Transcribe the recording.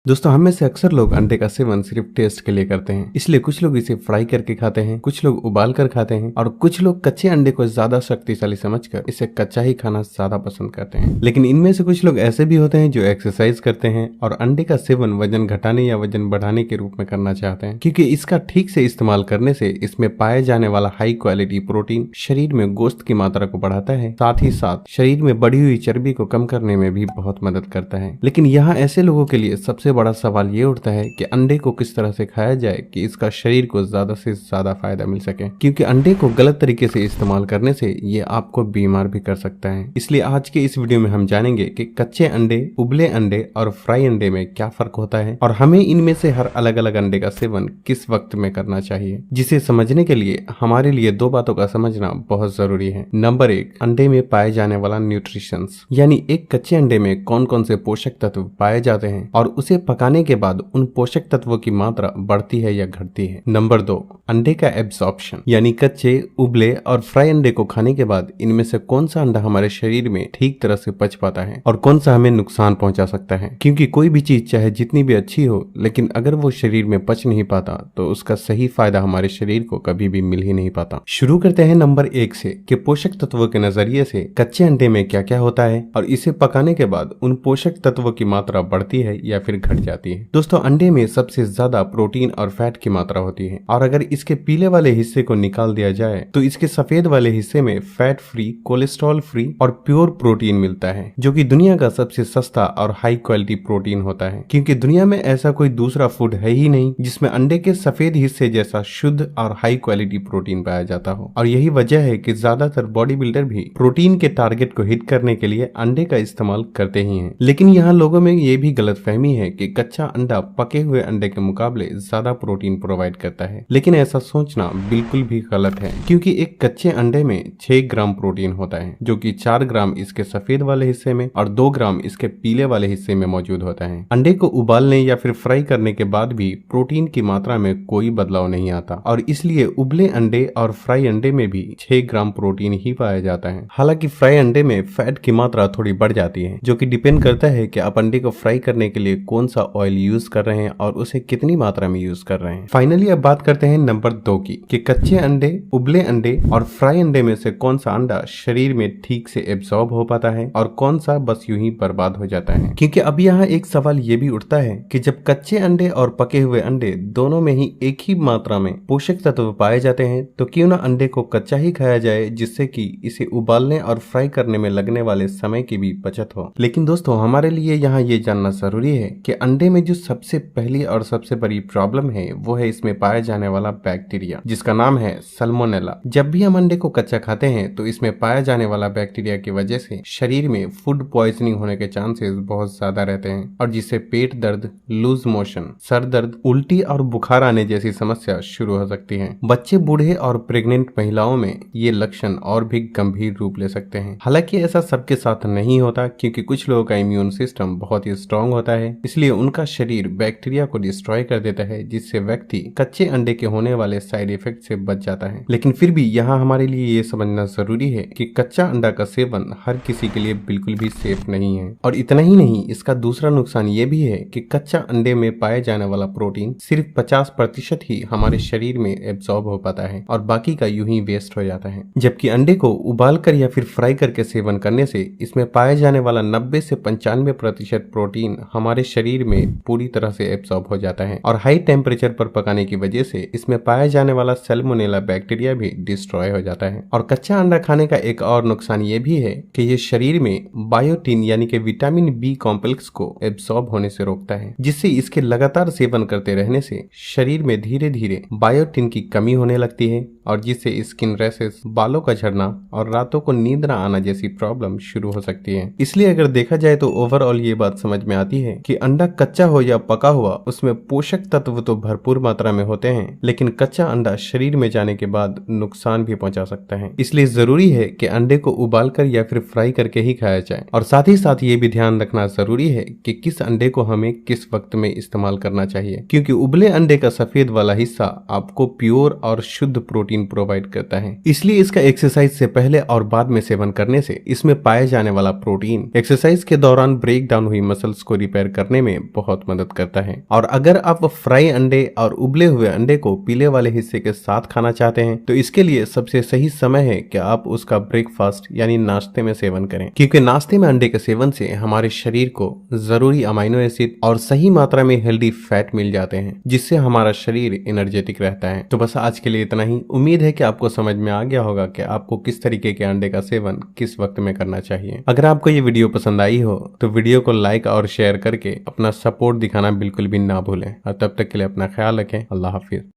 दोस्तों हम में से अक्सर लोग अंडे का सेवन सिर्फ टेस्ट के लिए करते हैं, इसलिए कुछ लोग इसे फ्राई करके खाते हैं, कुछ लोग उबाल कर खाते हैं और कुछ लोग कच्चे अंडे को ज्यादा शक्तिशाली समझकर इसे कच्चा ही खाना ज्यादा पसंद करते हैं। लेकिन इनमें से कुछ लोग ऐसे भी होते हैं जो एक्सरसाइज करते हैं और अंडे का सेवन वजन घटाने या वजन बढ़ाने के रूप में करना चाहते हैं, क्योंकि इसका ठीक से इस्तेमाल करने से इसमें पाए जाने वाला हाई क्वालिटी प्रोटीन शरीर में गोश्त की मात्रा को बढ़ाता है, साथ ही साथ शरीर में बढ़ी हुई चर्बी को कम करने में भी बहुत मदद करता है। लेकिन यहाँ ऐसे लोगों के लिए सबसे बड़ा सवाल ये उठता है कि अंडे को किस तरह से खाया जाए कि इसका शरीर को ज्यादा से ज्यादा फायदा मिल सके, क्योंकि अंडे को गलत तरीके से इस्तेमाल करने से ये आपको बीमार भी कर सकता है। इसलिए आज के इस वीडियो में हम जानेंगे कि कच्चे अंडे, उबले अंडे और फ्राई अंडे में क्या फर्क होता है और हमें इनमें से हर अलग अलग अंडे का सेवन किस वक्त में करना चाहिए, जिसे समझने के लिए हमारे लिए दो बातों का समझना बहुत जरूरी है। नंबर 1, अंडे में पाए जाने वाला न्यूट्रिशंस, यानी एक कच्चे अंडे में कौन कौन से पोषक तत्व पाए जाते हैं और उसे पकाने के बाद उन पोषक तत्वों की मात्रा बढ़ती है या घटती है। नंबर 2, अंडे का एब्जॉर्प्शन, यानी कच्चे, उबले और फ्राई अंडे को खाने के बाद इनमें से कौन सा अंडा हमारे शरीर में ठीक तरह से पच पाता है और कौन सा हमें नुकसान पहुंचा सकता है, क्योंकि कोई भी चीज चाहे जितनी भी अच्छी हो, लेकिन अगर वो शरीर में पच नहीं पाता तो उसका सही फायदा हमारे शरीर को कभी भी मिल ही नहीं पाता। शुरू करते हैं नंबर 1 से कि पोषक तत्वों के नजरिए से कच्चे अंडे में क्या क्या होता है और इसे पकाने के बाद उन पोषक तत्वों की मात्रा बढ़ती है या फिर घट जाती है। दोस्तों अंडे में सबसे ज्यादा प्रोटीन और फैट की मात्रा होती है और अगर इसके पीले वाले हिस्से को निकाल दिया जाए तो इसके सफेद वाले हिस्से में फैट फ्री, कोलेस्ट्रॉल फ्री और प्योर प्रोटीन मिलता है, जो कि दुनिया का सबसे सस्ता और हाई क्वालिटी प्रोटीन होता है, क्योंकि दुनिया में ऐसा कोई दूसरा फूड है ही नहीं जिसमें अंडे के सफेद हिस्से जैसा शुद्ध और हाई क्वालिटी प्रोटीन पाया जाता हो। और यही वजह है कि ज्यादातर बॉडी बिल्डर भी प्रोटीन के टारगेट को हिट करने के लिए अंडे का इस्तेमाल करते ही हैं। लेकिन यहाँ लोगों में ये भी गलतफहमी है कि कच्चा अंडा पके हुए अंडे के मुकाबले ज्यादा प्रोटीन प्रोवाइड करता है, लेकिन ऐसा सोचना बिल्कुल भी गलत है, क्योंकि एक कच्चे अंडे में 6 ग्राम प्रोटीन होता है, जो कि 4 ग्राम इसके सफेद वाले हिस्से में और 2 ग्राम इसके पीले वाले हिस्से में मौजूद होता है। अंडे को उबालने या फिर फ्राई करने के बाद भी प्रोटीन की मात्रा में कोई बदलाव नहीं आता और इसलिए उबले अंडे और फ्राई अंडे में भी 6 ग्राम प्रोटीन ही पाया जाता है। हालांकि फ्राई अंडे में फैट की मात्रा थोड़ी बढ़ जाती है, जो कि डिपेंड करता है कि आप अंडे को फ्राई करने के लिए कौन सा ऑयल यूज कर रहे हैं और उसे कितनी मात्रा में यूज कर रहे हैं। फाइनली अब बात करते हैं नंबर 2 की कि कच्चे अंडे, उबले अंडे और फ्राई अंडे में से कौन सा अंडा शरीर में ठीक से एब्जॉर्ब हो पाता है और कौन सा बस यूं ही बर्बाद हो जाता है। क्योंकि अब यहाँ एक सवाल ये भी उठता है कि जब कच्चे अंडे और पके हुए अंडे दोनों में ही एक ही मात्रा में पोषक तत्व पाए जाते हैं, तो क्यों ना अंडे को कच्चा ही खाया जाए, जिससे कि इसे उबालने और फ्राई करने में लगने वाले समय की भी बचत हो। लेकिन दोस्तों हमारे लिए यहाँ ये जानना जरूरी है कि अंडे में जो सबसे पहली और सबसे बड़ी प्रॉब्लम है वो है इसमें पाया जाने वाला बैक्टीरिया, जिसका नाम है सल्मोनेला। जब भी हम अंडे को कच्चा खाते हैं तो इसमें पाया जाने वाला बैक्टीरिया की वजह से शरीर में फूड पॉइजनिंग होने के चांसेस बहुत ज्यादा रहते हैं और जिससे पेट दर्द, लूज मोशन, सर दर्द, उल्टी और बुखार आने जैसी समस्या शुरू हो सकती है। बच्चे, बूढ़े और प्रेग्नेंट महिलाओं में ये लक्षण और भी गंभीर रूप ले सकते हैं। हालांकि ऐसा सबके साथ नहीं होता, क्योंकि कुछ लोगों का इम्यून सिस्टम बहुत ही स्ट्रांग होता है, इसलिए उनका शरीर बैक्टीरिया को डिस्ट्रॉय कर देता है, जिससे व्यक्ति कच्चे अंडे के होने वाले साइड इफेक्ट से बच जाता है। लेकिन फिर भी यहाँ हमारे लिए ये समझना जरूरी है कि कच्चा अंडा का सेवन हर किसी के लिए बिल्कुल भी सेफ नहीं है। और इतना ही नहीं, इसका दूसरा नुकसान ये भी है कि कच्चा अंडे में पाए जाने वाला प्रोटीन सिर्फ 50% ही हमारे शरीर में एब्जॉर्ब हो पाता है और बाकी का यूं ही वेस्ट हो जाता है। जबकि अंडे को उबाल कर या फिर फ्राई करके सेवन करने से इसमें पाए जाने वाला 90 से 95% प्रोटीन हमारे शरीर में पूरी तरह से एब्जॉर्ब हो जाता है और हाई टेम्परेचर पर पकाने की वजह से इसमें पाया जाने वाला सैल्मोनेला बैक्टीरिया भी डिस्ट्रॉय हो जाता है। और कच्चा अंडा खाने का एक और नुकसान ये भी है कि ये शरीर में बायोटिन यानी कि विटामिन बी कॉम्प्लेक्स को एब्जॉर्ब होने से रोकता है, जिससे इसके लगातार सेवन करते रहने से शरीर में धीरे धीरे बायोटिन की कमी होने लगती है और जिससे स्किन रैशेस, बालों का झड़ना और रातों को नींद न आना जैसी प्रॉब्लम शुरू हो सकती है। इसलिए अगर देखा जाए तो ओवरऑल ये बात समझ में आती है कि अंडा कच्चा हो या पका हुआ, उसमें पोषक तत्व तो भरपूर मात्रा में होते हैं, लेकिन कच्चा अंडा शरीर में जाने के बाद नुकसान भी पहुंचा सकता है। इसलिए जरूरी है कि अंडे को उबालकर या फिर फ्राई करके ही खाया जाए। और साथ ही साथ ये भी ध्यान रखना जरूरी है कि किस अंडे को हमें किस वक्त में इस्तेमाल करना चाहिए, क्योंकि उबले अंडे का सफेद वाला हिस्सा आपको प्योर और शुद्ध प्रोटीन प्रोवाइड करता है। इसलिए इसका एक्सरसाइज से पहले और बाद में सेवन करने से इसमें पाए जाने वाला प्रोटीन एक्सरसाइज के दौरान ब्रेक डाउन हुई मसल्स को रिपेयर करने में में बहुत मदद करता है। और अगर आप फ्राई अंडे और उबले हुए अंडे को पीले वाले हिस्से के साथ खाना चाहते हैं तो इसके लिए सबसे सही समय है कि आप उसका ब्रेकफास्ट यानी नाश्ते में सेवन करें, क्योंकि नाश्ते में अंडे के सेवन से हमारे शरीर को जरूरी अमीनो एसिड और सही मात्रा में हेल्दी फैट मिल जाते हैं, जिससे हमारा शरीर एनर्जेटिक रहता है। तो बस आज के लिए इतना ही। उम्मीद है कि आपको समझ में आ गया होगा कि आपको किस तरीके के अंडे का सेवन किस वक्त में करना चाहिए। अगर आपको ये वीडियो पसंद आई हो तो वीडियो को लाइक और शेयर करके अपना सपोर्ट दिखाना बिल्कुल भी ना भूलें। और तब तक के लिए अपना ख्याल रखें। अल्लाह हाफिज।